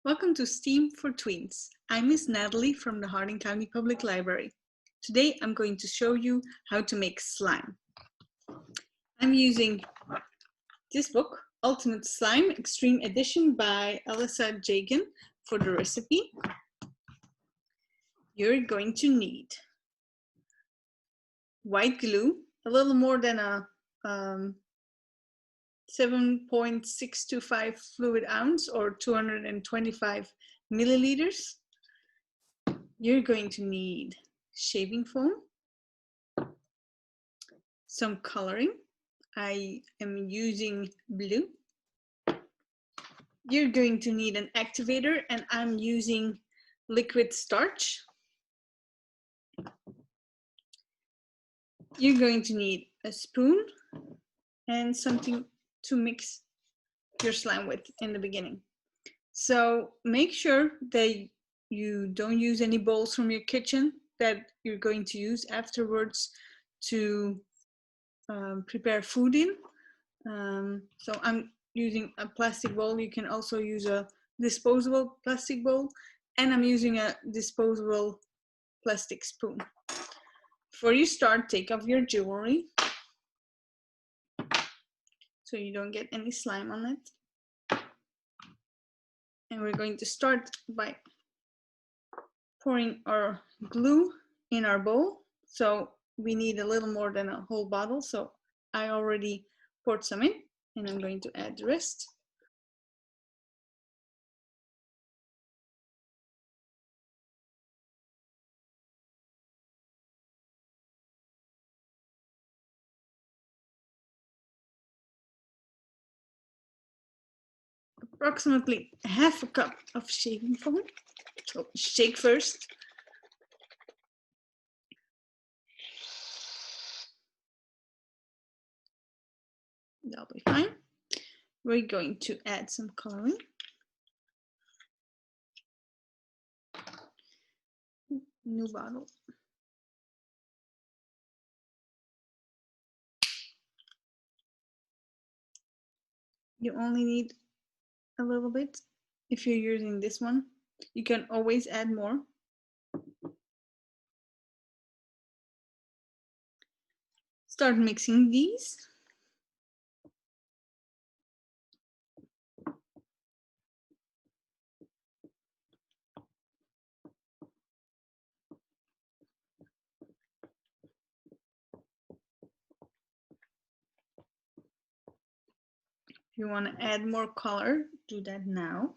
Welcome to STEAM for Tweens. I'm Miss Natalie from the Hardin County Public Library. Today I'm going to show you how to make slime. I'm using this book, Ultimate Slime Extreme Edition by Alyssa Jagan for the recipe. You're going to need white glue, a little more than a 7.625 fluid ounce or 225 milliliters. You're going to need shaving foam, some coloring. I am using blue. You're going to need an activator, and I'm using liquid starch. You're going to need a spoon and something to mix your slime with in the beginning. So make sure that you don't use any bowls from your kitchen that you're going to use afterwards to prepare food in. So I'm using a plastic bowl. You can also use a disposable plastic bowl, and I'm using a disposable plastic spoon. Before you start, take off your jewelry so you don't get any slime on it. And we're going to start by pouring our glue in our bowl. So we need a little more than a whole bottle. So I already poured some in, and I'm going to add the rest. Approximately half a cup of shaving foam. So shake first. That'll be fine. We're going to add some coloring. New bottle. You only need a little bit if you're using this one. You can always add more. Start mixing these. If you want to add more color, do that now.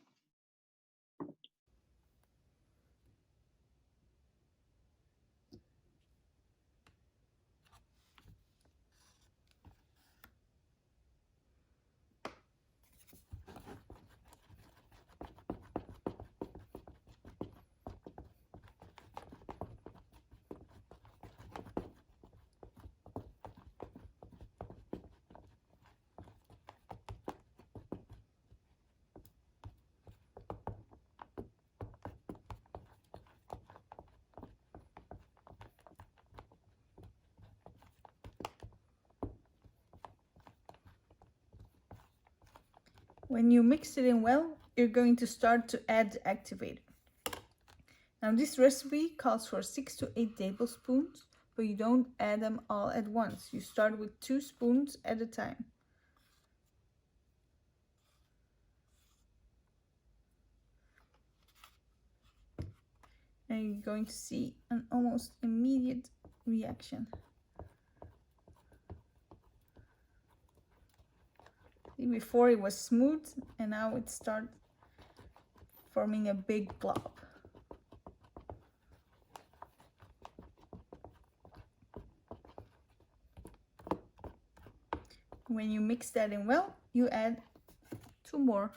When you mix it in well, you're going to start to add the activator. Now this recipe calls for 6 to 8 tablespoons, but you don't add them all at once. You start with 2 spoons at a time. And you're going to see an almost immediate reaction. Before it was smooth, and now it starts forming a big blob. When you mix that in well, you add 2 more.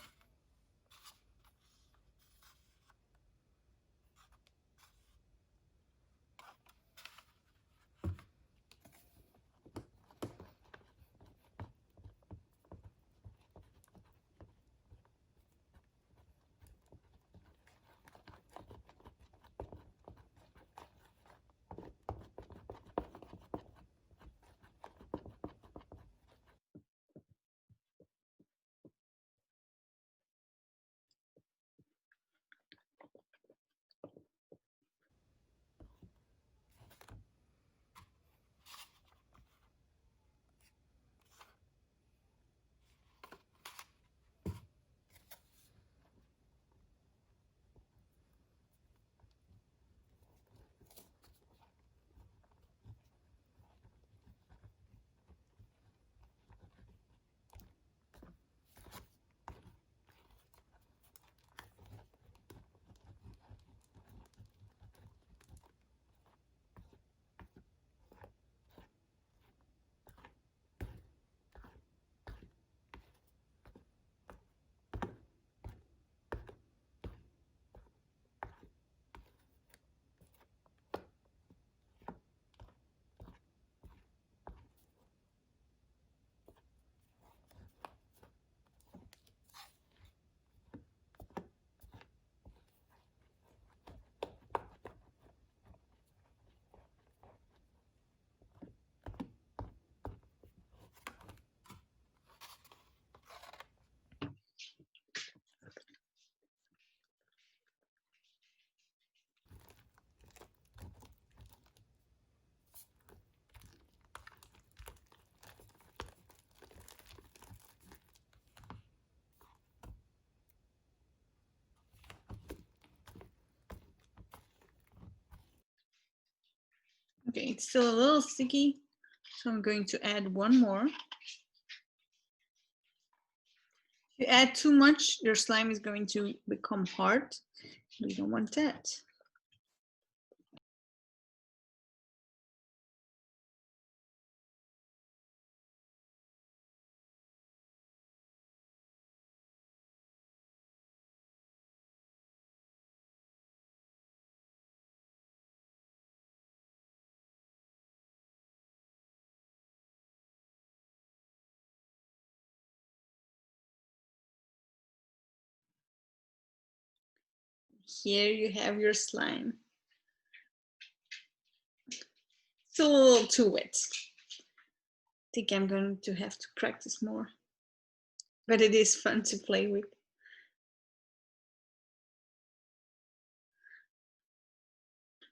Okay, it's still a little sticky, so I'm going to add one more. If you add too much, your slime is going to become hard. We don't want that. Here you have your slime. It's a little too wet. I think I'm going to have to practice more. But it is fun to play with.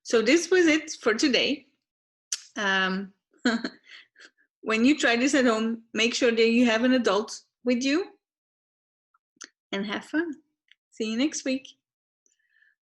So this was it for today. When you try this at home, make sure that you have an adult with you and have fun. See you next week.